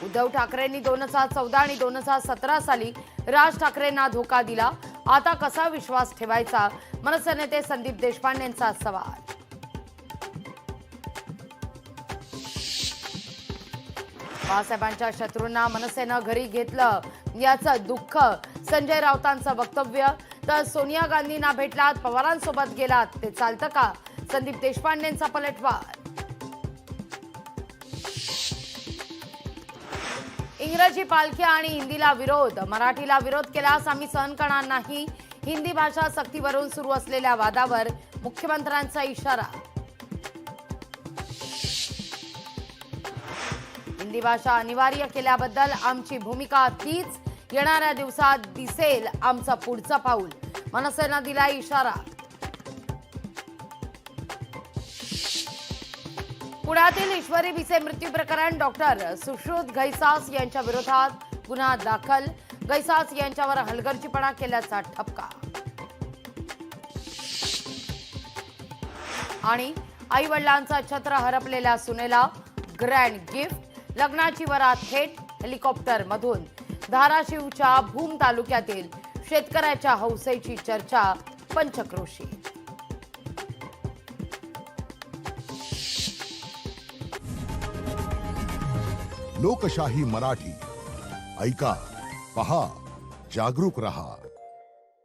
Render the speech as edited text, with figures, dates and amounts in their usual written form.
उद्धव ठाकरेंनी 2014 आणि 2017 साली राज ठाकरेंना धोका दिला. आता कसा विश्वास ठेवायचा? मनसे नेते संदीप देशपांडेंचा सवाल. बाळासाहेबांच्या शत्रूंना मनसेनं घरी घेतलं याचं दुःख. संजय राऊतांचं वक्तव्य. तर सोनिया गांधींना भेटलात, पवारांसोबत गेलात, ते चालतं का? संदीप देशपांडेंचा पलटवार. इंग्रजी पालखी आणि हिंदीला विरोध. मराठीला विरोध केल्यास आम्ही सहन करणार नाही. हिंदी भाषा सक्तीवरून सुरू असलेल्या वादावर मुख्यमंत्र्यांचा इशारा. हिंदी भाषा अनिवार्य केल्याबद्दल आमची भूमिका तीच. येणाऱ्या दिवसात दिसेल आमचं पुढचं पाऊल. मनसेनं दिला इशारा. पुण्यातील ईश्वरी भिसे मृत्यू प्रकरण. डॉक्टर सुश्रुत घैसास यांच्या विरोधात गुन्हा दाखल. घैसास यांच्यावर हलगर्जीपणा केल्याचा ठपका. आणि आई वडिलांचा छत्र हरपलेल्या सुनेला ग्रँड गिफ्ट. लग्नाची वरात थेट हेलिकॉप्टरमधून. धाराशिवच्या भूम तालुक्यातील शेतकऱ्याच्या हौसेची चर्चा पंचक्रोशीत. लोकशाही मराठी ऐका, पहा, जागरूक रहा.